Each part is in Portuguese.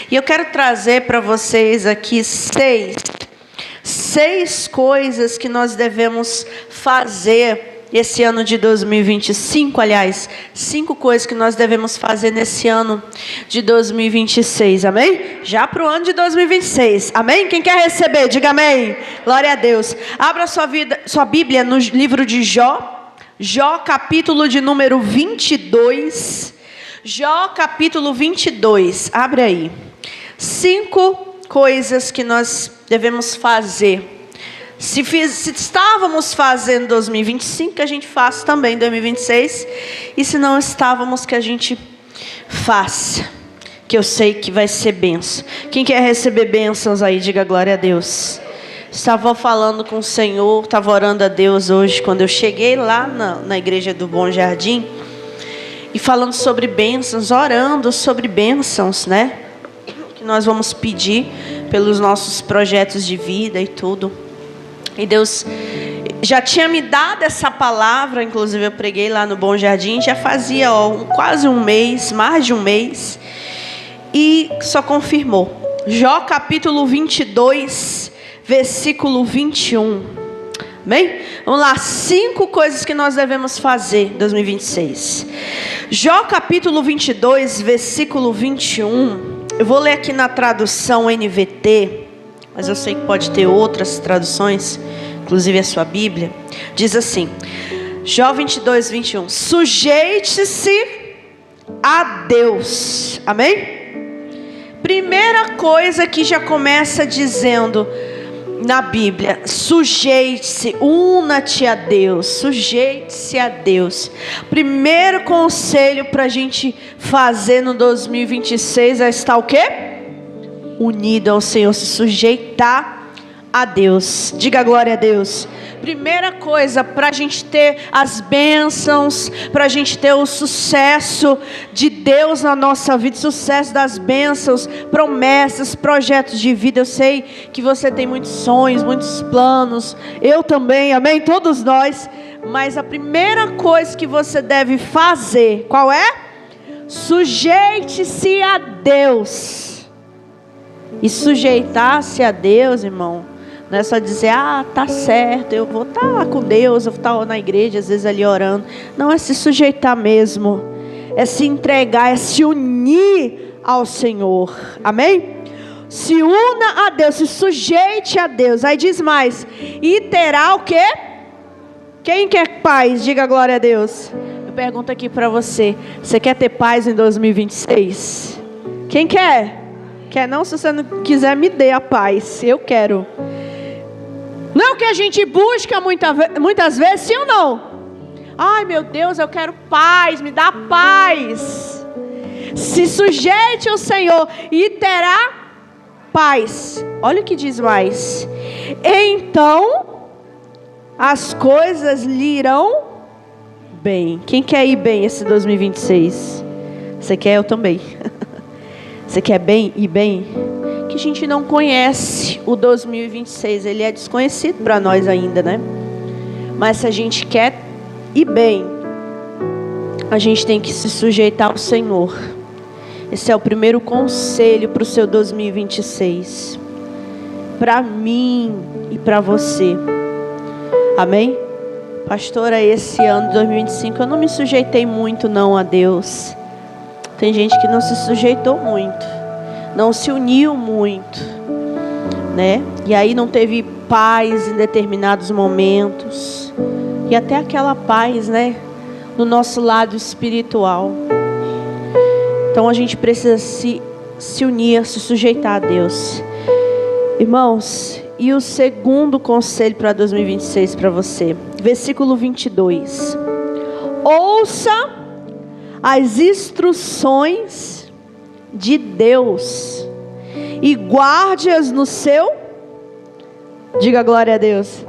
E eu quero trazer para vocês aqui seis coisas que nós devemos fazer esse ano de 2025, aliás, 5 coisas que nós devemos fazer nesse ano de 2026, amém? Já para o ano de 2026, amém? Quem quer receber, diga amém. Glória a Deus. Abra sua Bíblia no livro de Jó, capítulo de número 22, Jó capítulo 22, abre aí. 5 coisas que nós devemos fazer. Se estávamos fazendo em 2025, que a gente faça também em 2026. E se não estávamos, que a gente faça. Que eu sei que vai ser bênção. Quem quer receber bênçãos aí, diga glória a Deus. Estava falando com o Senhor, estava orando a Deus hoje, quando eu cheguei lá na igreja do Bom Jardim. E falando sobre bênçãos, orando sobre bênçãos, né? Que nós vamos pedir pelos nossos projetos de vida e tudo. E Deus já tinha me dado essa palavra, inclusive eu preguei lá no Bom Jardim, já fazia quase um mês, mais de um mês, e só confirmou. Jó capítulo 22, versículo 21. Bem? Vamos lá, 5 coisas que nós devemos fazer em 2026. Jó capítulo 22, versículo 21. Eu vou ler aqui na tradução NVT, mas eu sei que pode ter outras traduções, inclusive a sua Bíblia. Diz assim, Jó 22, 21. Sujeite-se a Deus. Amém? Primeira coisa que já começa dizendo na Bíblia, sujeite-se, una-te a Deus, sujeite-se a Deus. Primeiro conselho para a gente fazer no 2026 é estar o quê? Unido ao Senhor, se sujeitar a Deus. Diga glória a Deus. Primeira coisa, para a gente ter as bênçãos, para a gente ter o sucesso de Deus na nossa vida, sucesso das bênçãos, promessas, projetos de vida. Eu sei que você tem muitos sonhos, muitos planos, eu também, amém? Todos nós. Mas a primeira coisa que você deve fazer, qual é? Sujeite-se a Deus. E sujeitar-se a Deus, irmão, não é só dizer, tá certo, eu vou estar com Deus, eu vou estar na igreja, às vezes ali orando. Não, é se sujeitar mesmo, é se entregar, é se unir ao Senhor, amém? Se una a Deus, se sujeite a Deus. Aí diz mais, e terá o quê? Quem quer paz? Diga glória a Deus. Eu pergunto aqui para você, você quer ter paz em 2026? Quem quer? Quer não? Se você não quiser, me dê a paz. Eu quero. Não que a gente busca muitas vezes, sim ou não? Ai meu Deus, eu quero paz, me dá paz. Se sujeite ao Senhor e terá paz. Olha o que diz mais. Então as coisas lhe irão bem. Quem quer ir bem esse 2026? Você quer? Eu também. Você quer bem e bem? Que a gente não conhece o 2026. Ele é desconhecido para nós ainda, né? Mas se a gente quer ir bem, a gente tem que se sujeitar ao Senhor. Esse é o primeiro conselho para o seu 2026. Para mim e para você. Amém? Pastora, esse ano de 2025 eu não me sujeitei muito não a Deus. Tem gente que não se sujeitou muito, não se uniu muito, né? E aí não teve paz em determinados momentos. E até aquela paz, né? No nosso lado espiritual. Então a gente precisa se unir, se sujeitar a Deus. Irmãos, e o segundo conselho para 2026 para você. Versículo 22. Ouça as instruções de Deus e guarde-as no seu, diga glória a Deus,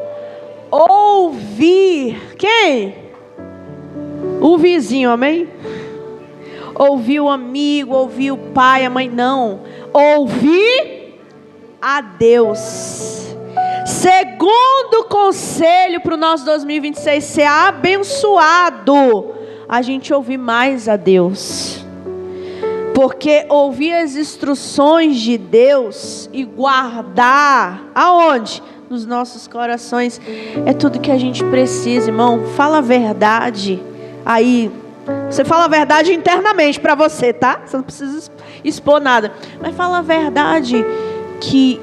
ouvir, quem? O vizinho, amém? Ouvir o amigo, ouvir o pai, a mãe, não, ouvir a Deus. Segundo conselho para o nosso 2026 ser abençoado, a gente ouvir mais a Deus. Porque ouvir as instruções de Deus e guardar, aonde? Nos nossos corações, é tudo que a gente precisa, irmão. Fala a verdade. Aí, você fala a verdade internamente para você, tá? Você não precisa expor nada. Mas fala a verdade que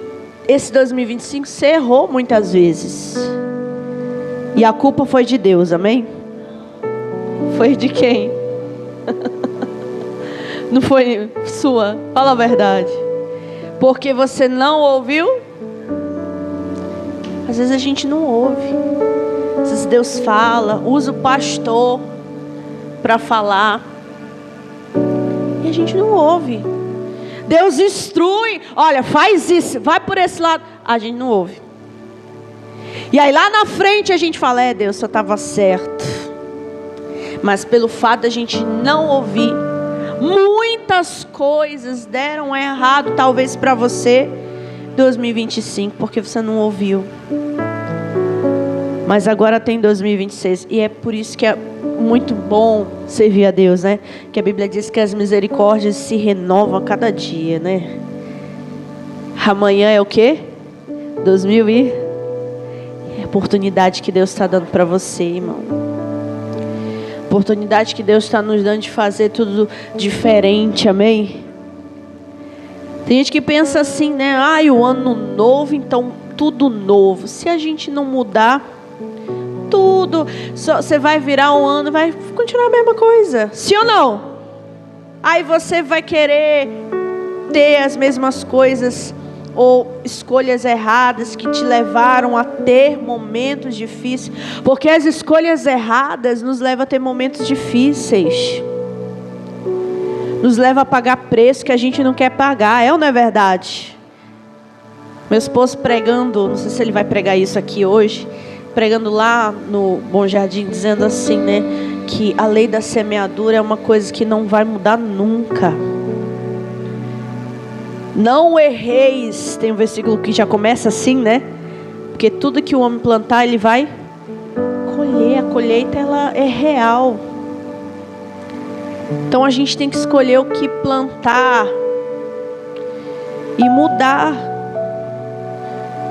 esse 2025 você errou muitas vezes. E a culpa foi de Deus, amém? Foi de quem? Não foi sua. Fala a verdade. Porque você não ouviu. Às vezes a gente não ouve. Às vezes Deus fala, usa o pastor para falar, e a gente não ouve. Deus instrui, olha, faz isso, vai por esse lado, a gente não ouve. E aí lá na frente a gente fala, Deus, só estava certo. Mas pelo fato de a gente não ouvir, muitas coisas deram errado, talvez para você, 2025, porque você não ouviu. Mas agora tem 2026, e é por isso que é muito bom servir a Deus, né? Que a Bíblia diz que as misericórdias se renovam a cada dia, né? Amanhã é o quê? 2000 e... é a oportunidade que Deus está dando para você, irmão. Oportunidade que Deus está nos dando de fazer tudo diferente, amém? Tem gente que pensa assim, né? O ano novo, então tudo novo. Se a gente não mudar tudo, você vai virar um ano, vai continuar a mesma coisa. Sim ou não? Aí você vai querer ter as mesmas coisas ou escolhas erradas que te levaram a ter momentos difíceis. Porque as escolhas erradas nos levam a ter momentos difíceis. Nos leva a pagar preço que a gente não quer pagar. É ou não é verdade? Meu esposo pregando, não sei se ele vai pregar isso aqui hoje, pregando lá no Bom Jardim, dizendo assim, né? Que a lei da semeadura é uma coisa que não vai mudar nunca. Não erreis. Tem um versículo que já começa assim, né? Porque tudo que o homem plantar, ele vai colher. A colheita, ela é real. Então a gente tem que escolher o que plantar e mudar.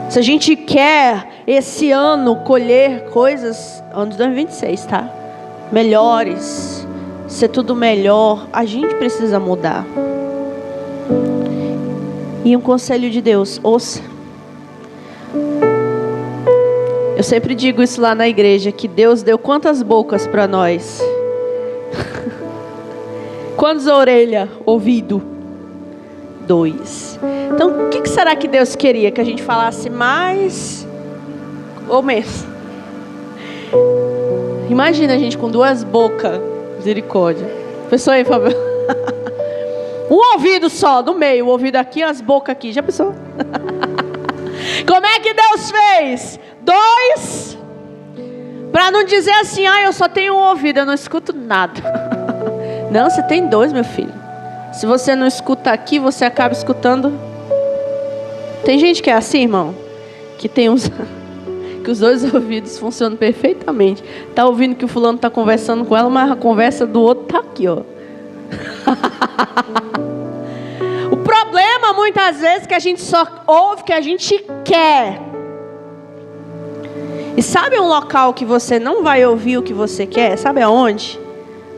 Se a gente quer esse ano colher coisas, ano de 2026, tá? Melhores, ser tudo melhor, a gente precisa mudar. E um conselho de Deus, ouça. Eu sempre digo isso lá na igreja, que Deus deu quantas bocas para nós? Quantas orelhas? Ouvido? 2. Então, o que será que Deus queria? Que a gente falasse mais ou menos? Imagina a gente com 2 bocas. Misericórdia. Pessoa aí, Fábio. Um ouvido só, no meio. O ouvido aqui, as bocas aqui. Já pensou? Como é que Deus fez? 2. Para não dizer assim, eu só tenho um ouvido, eu não escuto nada. Não, você tem 2, meu filho. Se você não escuta aqui, você acaba escutando. Tem gente que é assim, irmão, que tem uns que os 2 ouvidos funcionam perfeitamente. Tá ouvindo que o fulano tá conversando com ela, mas a conversa do outro tá aqui, ó. O problema muitas vezes é que a gente só ouve o que a gente quer. E sabe um local que você não vai ouvir o que você quer? Sabe aonde?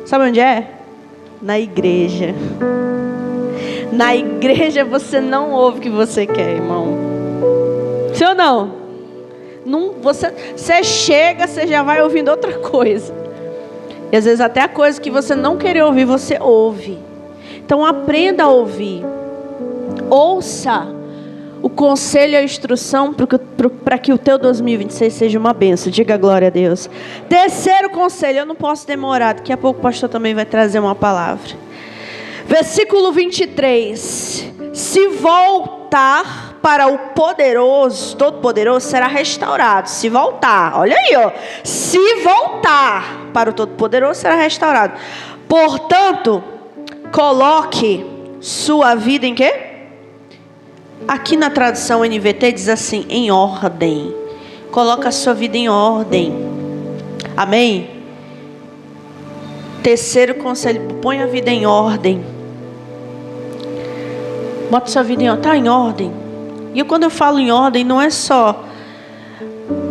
Sabe onde é? Na igreja. Na igreja você não ouve o que você quer, irmão. Sim ou não? Você chega, você já vai ouvindo outra coisa. E às vezes até a coisa que você não queria ouvir, você ouve. Então aprenda a ouvir. Ouça o conselho e a instrução para que o teu 2026 seja uma bênção. Diga glória a Deus. Terceiro conselho, eu não posso demorar. Daqui a pouco o pastor também vai trazer uma palavra. Versículo 23. Se voltar para o poderoso, todo-poderoso, será restaurado. Se voltar, olha aí, ó. Se voltar para o todo-poderoso, será restaurado. Portanto, coloque sua vida em quê? Aqui na tradução NVT diz assim, em ordem. Coloca a sua vida em ordem. Amém? Terceiro conselho, põe a vida em ordem. Bota sua vida em ordem. Está em ordem. E quando eu falo em ordem, não é só...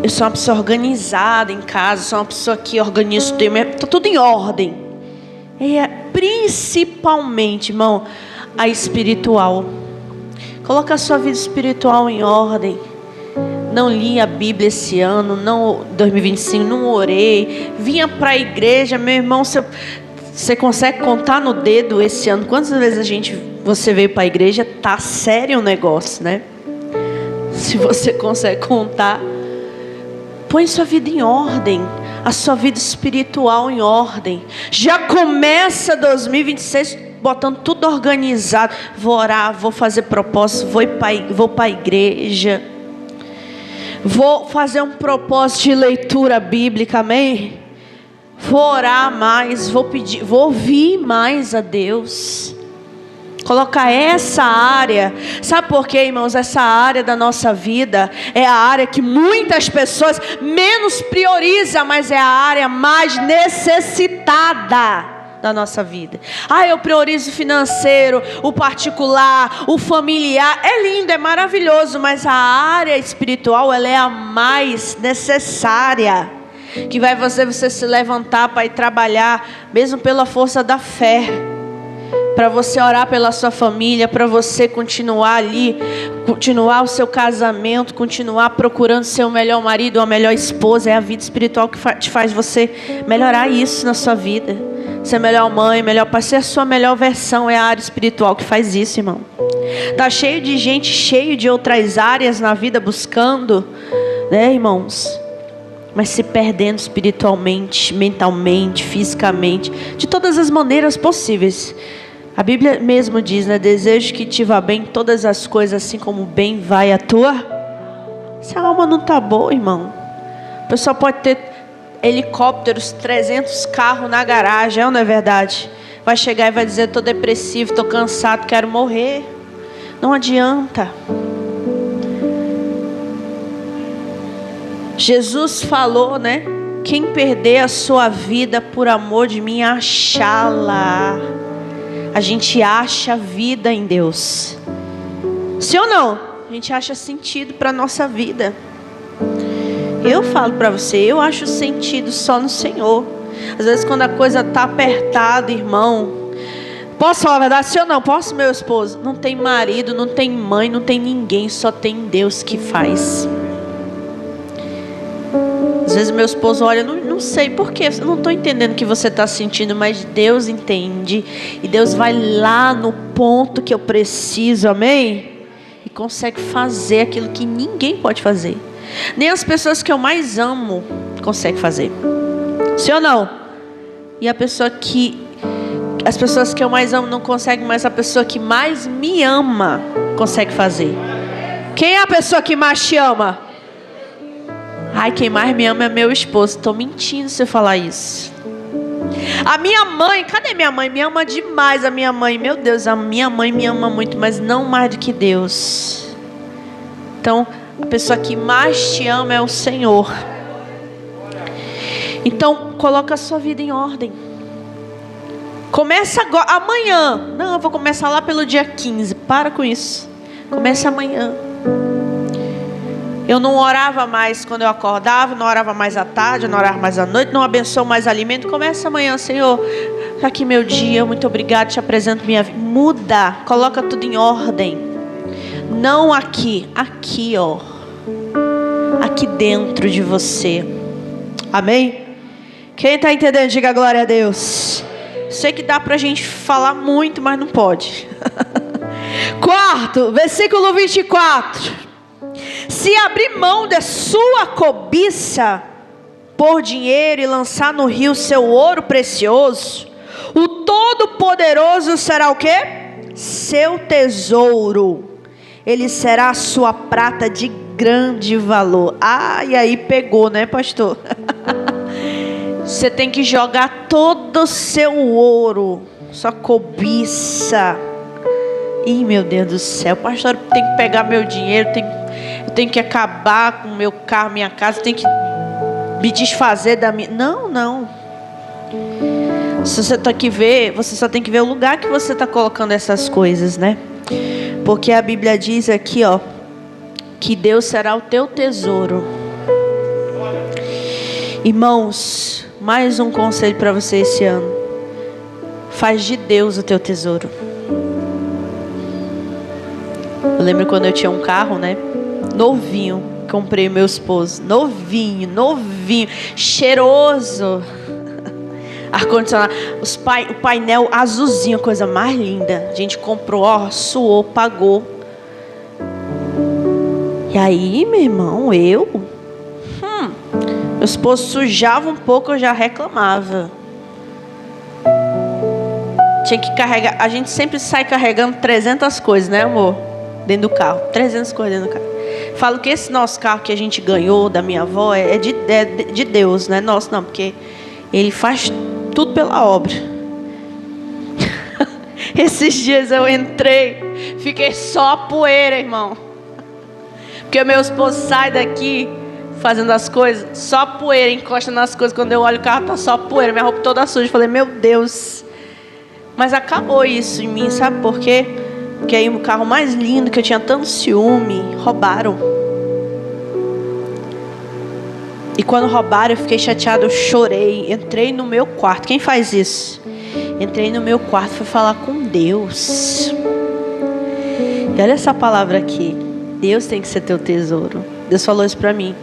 Eu sou uma pessoa organizada em casa, sou uma pessoa que organiza o tempo. Está tudo em ordem. É principalmente, irmão, a espiritual. Coloca a sua vida espiritual em ordem. Não li a Bíblia esse ano, não, 2025, não orei. Vinha para a igreja, meu irmão, você consegue contar no dedo esse ano quantas vezes você veio para a igreja? Tá sério o negócio, né? Se você consegue contar, põe sua vida em ordem, a sua vida espiritual em ordem. Já começa 2026 botando tudo organizado. Vou orar, vou fazer propósito, vou para a igreja. Vou fazer um propósito de leitura bíblica, amém? Vou orar mais, vou ouvir mais a Deus. Colocar essa área. Sabe por quê, irmãos? Essa área da nossa vida é a área que muitas pessoas menos priorizam, mas é a área mais necessitada da nossa vida. Eu priorizo o financeiro, o particular, o familiar. É lindo, é maravilhoso, mas a área espiritual, ela é a mais necessária. Que vai fazer você se levantar para ir trabalhar, mesmo pela força da fé. Para você orar pela sua família, para você continuar ali, continuar o seu casamento, continuar procurando ser o melhor marido ou a melhor esposa. É a vida espiritual que te faz você melhorar isso na sua vida. Ser melhor mãe, melhor pai, ser a sua melhor versão. É a área espiritual que faz isso, irmão. Tá cheio de gente, cheio de outras áreas na vida buscando, né, irmãos? Mas se perdendo espiritualmente, mentalmente, fisicamente, de todas as maneiras possíveis. A Bíblia mesmo diz, né? Desejo que te vá bem todas as coisas, assim como bem vai a tua. Se a alma não está boa, irmão. A pessoa pode ter helicópteros, 300 carros na garagem, não é verdade? Vai chegar e vai dizer, estou depressivo, estou cansado, quero morrer. Não adianta. Jesus falou, né? Quem perder a sua vida por amor de mim, achá-la. A gente acha vida em Deus. Sim ou não? A gente acha sentido para a nossa vida. Eu falo para você, eu acho sentido só no Senhor. Às vezes quando a coisa está apertada, irmão. Posso falar a verdade? Sim ou não? Posso, meu esposo? Não tem marido, não tem mãe, não tem ninguém. Só tem Deus que faz. Às vezes meu esposo olha, não sei porquê, eu não estou entendendo o que você está sentindo, mas Deus entende. E Deus vai lá no ponto que eu preciso, amém? E consegue fazer aquilo que ninguém pode fazer. Nem as pessoas que eu mais amo conseguem fazer. Sim ou não? E as pessoas que eu mais amo não conseguem, mas a pessoa que mais me ama consegue fazer. Quem é a pessoa que mais te ama? Quem mais me ama é meu esposo. Estou mentindo se eu falar isso. A minha mãe, cadê minha mãe? Me ama demais a minha mãe. Meu Deus, a minha mãe me ama muito, mas não mais do que Deus. Então, a pessoa que mais te ama é o Senhor. Então, coloca a sua vida em ordem. Começa agora, amanhã. Não, eu vou começar lá pelo dia 15. Para com isso. Começa amanhã. Eu não orava mais quando eu acordava, não orava mais à tarde, não orava mais à noite, não abençoo mais alimento. Começa amanhã, Senhor. Está aqui meu dia, muito obrigado, te apresento minha vida. Muda, coloca tudo em ordem. Não aqui, ó. Aqui dentro de você. Amém? Quem está entendendo, diga glória a Deus. Sei que dá para a gente falar muito, mas não pode. Quarto, versículo 24. Se abrir mão da sua cobiça por dinheiro e lançar no rio seu ouro precioso, o Todo-Poderoso será o quê? Seu tesouro. Ele será a sua prata de grande valor. E aí pegou, né, pastor? Você tem que jogar todo o seu ouro, sua cobiça. Meu Deus do céu, pastor, tem que pegar meu dinheiro, eu tenho que acabar com o meu carro, minha casa, tem que me desfazer da minha... Não. Se você tem que ver, você só tem que ver o lugar que você está colocando essas coisas, né? Porque a Bíblia diz aqui, ó, que Deus será o teu tesouro. Irmãos, mais um conselho para você esse ano. Faz de Deus o teu tesouro. Eu lembro quando eu tinha um carro, né? Novinho. Comprei meu esposo. Novinho, cheiroso. Ar-condicionado. O painel azulzinho, coisa mais linda. A gente comprou, ó, suou, pagou. E aí, meu irmão, meu esposo sujava um pouco, eu já reclamava. Tinha que carregar. A gente sempre sai carregando 300 coisas, né, amor? Dentro do carro. 300 coisas dentro do carro. Falo que esse nosso carro que a gente ganhou da minha avó é de Deus, não é nosso não, porque Ele faz tudo pela obra. Esses dias eu entrei, fiquei só poeira, irmão. Porque o meu esposo sai daqui fazendo as coisas, só poeira, encosta nas coisas. Quando eu olho o carro, tá só poeira, minha roupa toda suja. Falei, meu Deus. Mas acabou isso em mim, sabe por quê? Porque aí o carro mais lindo, que eu tinha tanto ciúme, roubaram. E quando roubaram, eu fiquei chateada, eu chorei. Entrei no meu quarto. Quem faz isso? Entrei no meu quarto, fui falar com Deus. E olha essa palavra aqui. Deus tem que ser teu tesouro. Deus falou isso pra mim.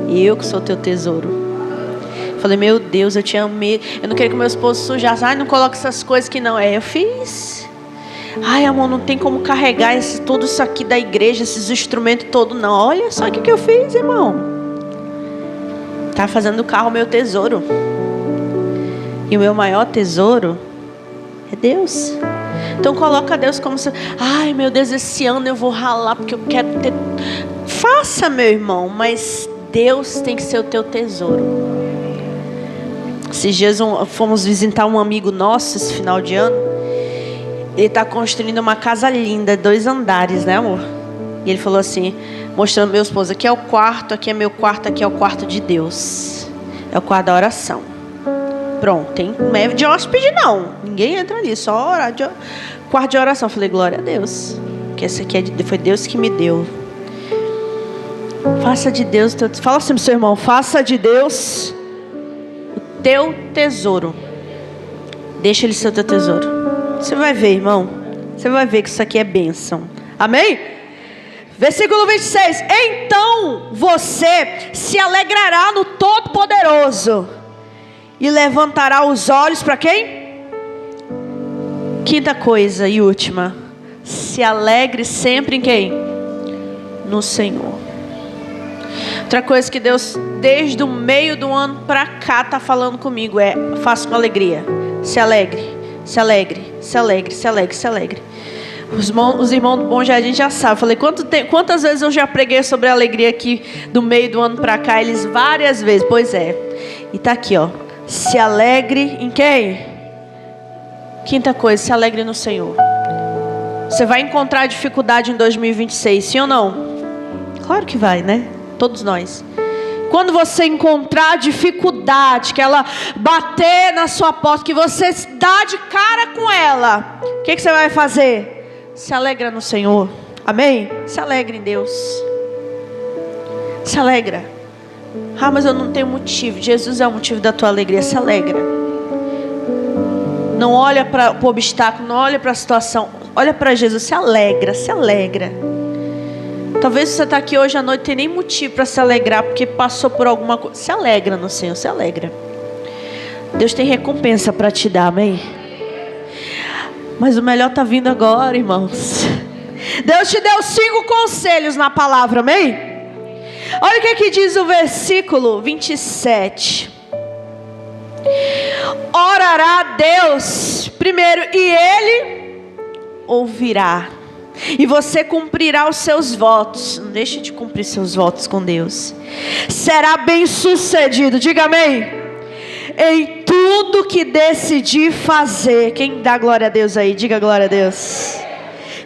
Eu que sou teu tesouro. Falei, meu Deus, eu tinha medo. Eu não queria que meu esposo sujasse. Ai, não coloque essas coisas que não. Eu fiz. Ai, amor, não tem como carregar tudo isso aqui da igreja, esses instrumentos todos, não. Olha só o que eu fiz, irmão. Tá fazendo do carro meu tesouro. E o meu maior tesouro é Deus. Então coloca Deus como se... Ai, meu Deus, esse ano eu vou ralar porque eu quero ter... Faça, meu irmão, mas Deus tem que ser o teu tesouro. Esses dias fomos visitar um amigo nosso esse final de ano. Ele está construindo uma casa linda, 2 andares, né, amor? E ele falou assim, mostrando meu esposo, aqui é o quarto, aqui é meu quarto, aqui é o quarto de Deus. É o quarto da oração. Pronto, não é de hóspede não. Ninguém entra ali, só orar quarto de oração. Eu falei, glória a Deus. Porque esse aqui foi Deus que me deu. Faça de Deus, fala assim pro seu irmão, faça de Deus o teu tesouro. Deixa ele ser o teu tesouro. Você vai ver, irmão. Você vai ver que isso aqui é bênção. Amém? Versículo 26. Então você se alegrará no Todo-Poderoso e levantará os olhos para quem? Quinta coisa e última. Se alegre sempre em quem? No Senhor. Outra coisa que Deus, desde o meio do ano para cá, está falando comigo é: faça com alegria. Se alegre. Se alegre, se alegre, se alegre, se alegre. Os irmãos do Bom Jardim já sabem. Falei, quantas vezes eu já preguei sobre a alegria aqui do meio do ano para cá? Eles várias vezes. Pois é. E tá aqui, ó. Se alegre em quem? Quinta coisa, se alegre no Senhor. Você vai encontrar dificuldade em 2026, sim ou não? Claro que vai, né? Todos nós. Quando você encontrar dificuldade, que ela bater na sua porta, que você dá de cara com ela, o que você vai fazer? Se alegra no Senhor. Amém? Se alegre em Deus. Se alegra. Ah, mas eu não tenho motivo. Jesus é o motivo da tua alegria. Se alegra. Não olha para o obstáculo, não olha para a situação. Olha para Jesus, se alegra, se alegra. Talvez você está aqui hoje à noite e tem nem motivo para se alegrar, porque passou por alguma coisa. Se alegra no Senhor, se alegra. Deus tem recompensa para te dar, amém? Mas o melhor está vindo agora, irmãos. Deus te deu 5 conselhos na palavra, amém? Olha o que aqui diz o versículo 27. Orará a Deus primeiro e Ele ouvirá. E você cumprirá os seus votos. Não deixe de cumprir seus votos com Deus. Será bem sucedido, diga amém. Em tudo que decidir fazer. Quem dá glória a Deus aí? Diga glória a Deus.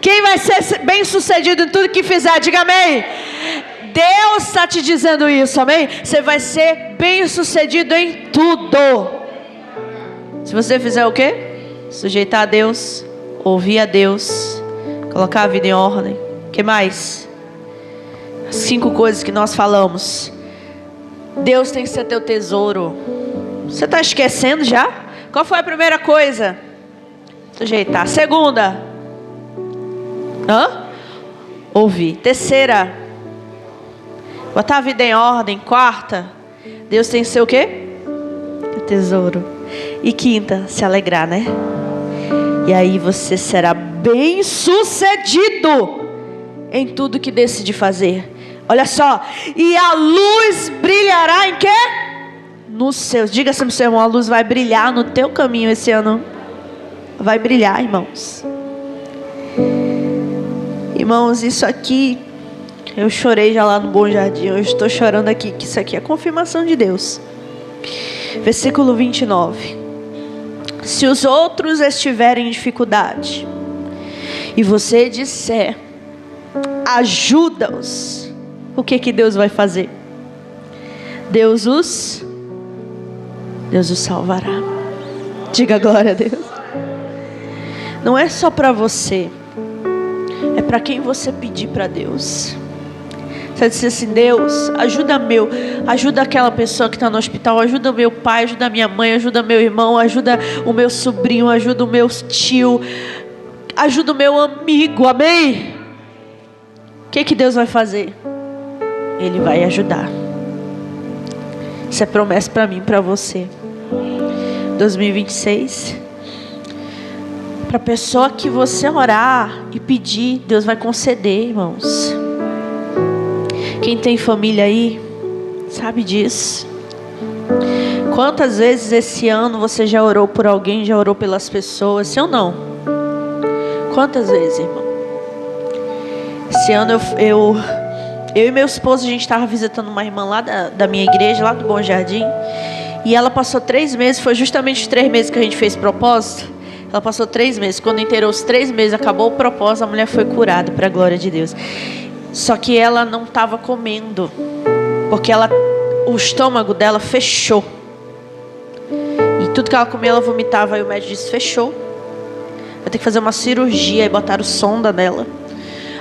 Quem vai ser bem sucedido em tudo que fizer? Diga amém. Deus está te dizendo isso, amém? Você vai ser bem sucedido em tudo. Se você fizer o quê? Sujeitar a Deus, ouvir a Deus, Colocar a vida em ordem. O que mais? 5 coisas que nós falamos. Deus tem que ser teu tesouro. Você está esquecendo já? Qual foi a primeira coisa? Sujeitar. Segunda. Ouvir. Terceira. Botar a vida em ordem. Quarta. Deus tem que ser o quê? Teu tesouro. E quinta, se alegrar, né? E aí você será bem sucedido em tudo que decide fazer. Olha só. E a luz brilhará em quê? Nos seus. Diga assim pro seu irmão, a luz vai brilhar no teu caminho esse ano. Vai brilhar, irmãos. Irmãos, isso aqui, eu chorei já lá no Bom Jardim. Eu estou chorando aqui, que isso aqui é a confirmação de Deus. Versículo 29. Se os outros estiverem em dificuldade e você disser, ajuda-os, o que Deus vai fazer? Deus os salvará. Diga glória a Deus. Não é só para você, é para quem você pedir para Deus. Você disse assim, Deus, ajuda aquela pessoa que está no hospital, ajuda o meu pai, ajuda a minha mãe, ajuda meu irmão, ajuda o meu sobrinho, ajuda o meu tio, ajuda o meu amigo, amém? O que Deus vai fazer? Ele vai ajudar. Isso é promessa para mim, para você. 2026. Para a pessoa que você orar e pedir, Deus vai conceder, irmãos. Quem tem família aí, sabe disso. Quantas vezes esse ano você já orou por alguém, já orou pelas pessoas, sim ou não? Quantas vezes, irmão? Esse ano eu e meu esposo, a gente estava visitando uma irmã lá da minha igreja, lá do Bom Jardim. E ela passou 3 meses, foi justamente os 3 meses que a gente fez propósito. Ela passou 3 meses, quando inteirou os 3 meses, acabou o propósito, a mulher foi curada, para a glória de Deus. Só que ela não estava comendo, porque o estômago dela fechou. E tudo que ela comia, ela vomitava. Aí o médico disse, fechou. Vai ter que fazer uma cirurgia. E botaram sonda nela.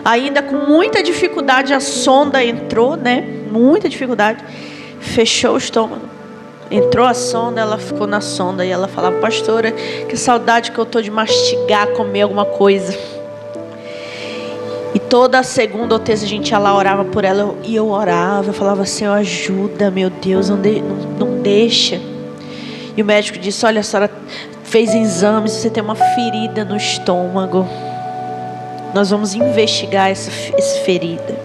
Ainda com muita dificuldade, a sonda entrou, né? Muita dificuldade. Fechou o estômago. Entrou a sonda, ela ficou na sonda. E ela falava, pastora, que saudade que eu tô de mastigar, comer alguma coisa. E toda segunda ou terça a gente ia lá, orava por ela. E eu orava, eu falava, Senhor, ajuda, meu Deus, não deixa. E o médico disse, olha, a senhora fez exames, você tem uma ferida no estômago. Nós vamos investigar essa ferida.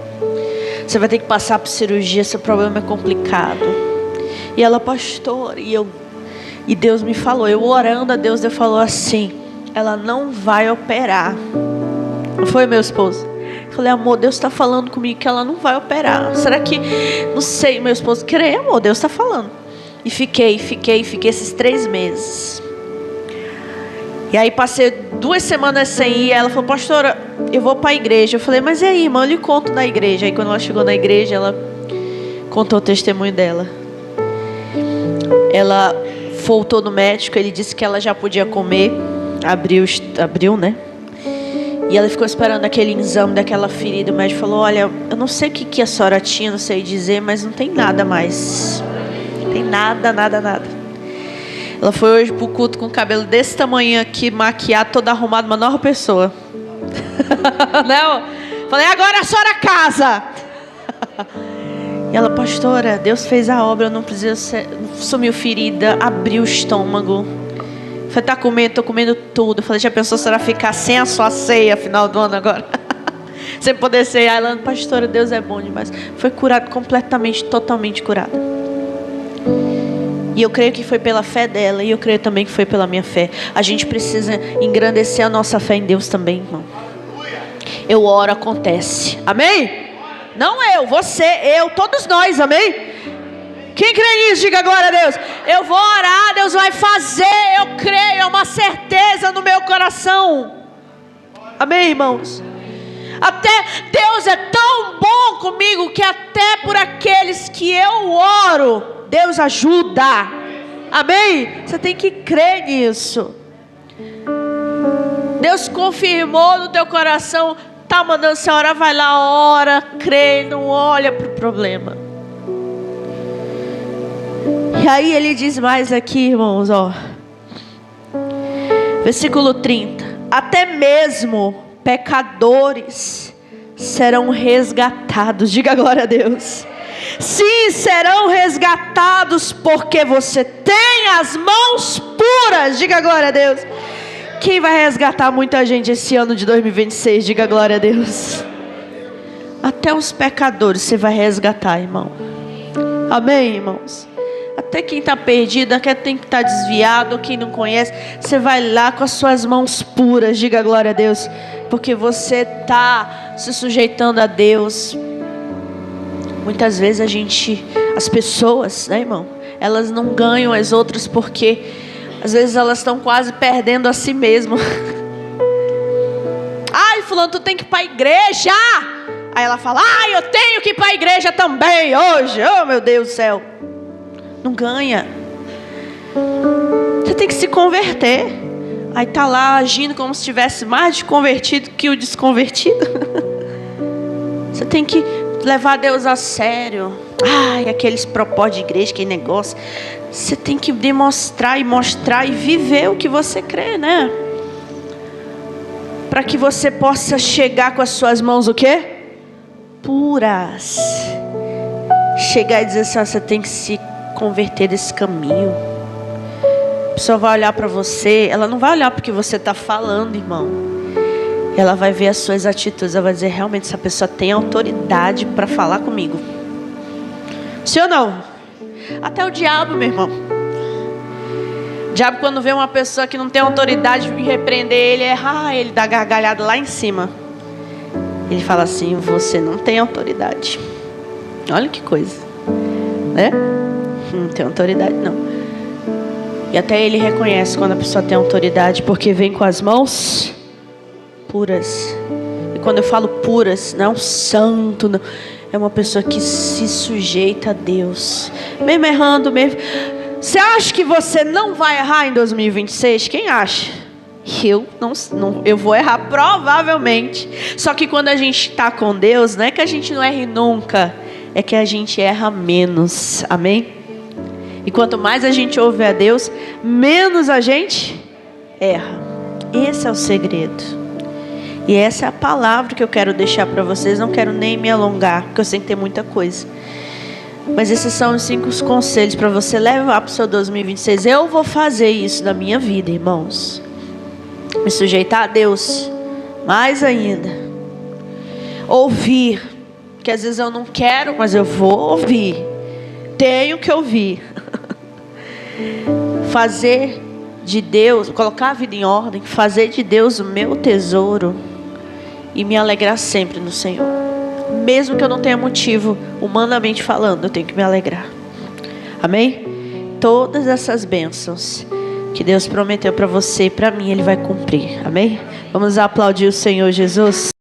Você vai ter que passar por cirurgia, seu problema é complicado. E ela, pastor, e Deus me falou, eu orando a Deus falou assim, ela não vai operar. Não foi, meu esposo? Eu falei, amor, Deus está falando comigo que ela não vai operar. Será que... Não sei, meu esposo. Creio, amor, Deus está falando. E fiquei esses 3 meses. E aí passei 2 semanas sem ir. Ela falou, pastora, eu vou para a igreja. Eu falei, mas e aí, irmã? Eu lhe conto na igreja. Aí quando ela chegou na igreja, ela contou o testemunho dela. Ela voltou no médico. Ele disse que ela já podia comer. Abriu, né? E ela ficou esperando aquele exame daquela ferida. O médico falou, olha, eu não sei o que a senhora tinha, não sei dizer, mas não tem nada mais. Não tem nada. Ela foi hoje pro culto com o cabelo desse tamanho aqui, maquiado, toda arrumada, uma nova pessoa. Não? Falei, agora a senhora casa. E ela, pastora, Deus fez a obra, eu não preciso sumiu ferida, abriu o estômago. Falei, tá comendo, tô comendo tudo. Eu falei, já pensou se ela ficar sem a sua ceia final do ano agora? Sem poder ceiar. Ela, pastora, Deus é bom demais. Foi curada completamente, totalmente curada. E eu creio que foi pela fé dela. E eu creio também que foi pela minha fé. A gente precisa engrandecer a nossa fé em Deus também, irmão. Eu oro, acontece. Amém? Não eu, você, eu, todos nós, amém? Quem crê nisso, diga glória a Deus. Eu vou orar, Deus vai fazer. Eu creio, é uma certeza no meu coração. Amém, irmãos? Até Deus é tão bom comigo que até por aqueles que eu oro, Deus ajuda. Amém? Você tem que crer nisso. Deus confirmou no teu coração, tá mandando você orar, vai lá, ora, crê, não olha para o problema. E aí ele diz mais aqui, irmãos, ó. Versículo 30. Até mesmo pecadores serão resgatados. Diga glória a Deus. Sim, serão resgatados porque você tem as mãos puras. Diga glória a Deus. Quem vai resgatar muita gente esse ano de 2026? Diga glória a Deus. Até os pecadores você vai resgatar, irmão. Amém, irmãos? Até quem está perdido, até quem está desviado, quem não conhece, você vai lá com as suas mãos puras. Diga glória a Deus. Porque você está se sujeitando a Deus. Muitas vezes as pessoas, né, irmão? Elas não ganham as outras porque às vezes elas estão quase perdendo a si mesmo. Ai, fulano, tu tem que ir para a igreja. Aí ela fala, ai, eu tenho que ir para a igreja também hoje. Oh, meu Deus do céu. Não ganha. Você tem que se converter. Aí tá lá agindo como se tivesse mais de convertido que o desconvertido. Você tem que levar Deus a sério. Ai, aqueles propósitos de igreja, que negócio. Você tem que demonstrar e mostrar e viver o que você crê, né? Para que você possa chegar com as suas mãos o quê? Puras. Chegar e dizer assim, você tem que se converter desse caminho. A pessoa vai olhar para você. Ela não vai olhar porque você está falando, irmão. Ela vai ver as suas atitudes. Ela vai dizer, realmente essa pessoa tem autoridade para falar comigo. Sim ou não? Até o diabo, meu irmão. O diabo, quando vê uma pessoa que não tem autoridade de repreender ele, ele dá gargalhada lá em cima. Ele fala assim, você não tem autoridade. Olha que coisa, né? Não tem autoridade não. E até ele reconhece quando a pessoa tem autoridade, porque vem com as mãos puras. E quando eu falo puras, não é um santo, não. É uma pessoa que se sujeita a Deus. Mesmo errando, mesmo. Você acha que você não vai errar em 2026? Quem acha? Eu não, eu vou errar provavelmente. Só que quando a gente está com Deus, não é que a gente não erre nunca, é que a gente erra menos. Amém? E quanto mais a gente ouve a Deus, menos a gente erra. Esse é o segredo. E essa é a palavra que eu quero deixar para vocês. Não quero nem me alongar, porque eu sei que tem muita coisa. Mas esses são os 5 conselhos para você levar para o seu 2026. Eu vou fazer isso na minha vida, irmãos. Me sujeitar a Deus. Mais ainda. Ouvir. Que às vezes eu não quero, mas eu vou ouvir. Tenho que ouvir. Fazer de Deus, colocar a vida em ordem. Fazer de Deus o meu tesouro. E me alegrar sempre no Senhor. Mesmo que eu não tenha motivo, humanamente falando, eu tenho que me alegrar. Amém? Todas essas bênçãos que Deus prometeu para você e para mim, Ele vai cumprir. Amém? Vamos aplaudir o Senhor Jesus.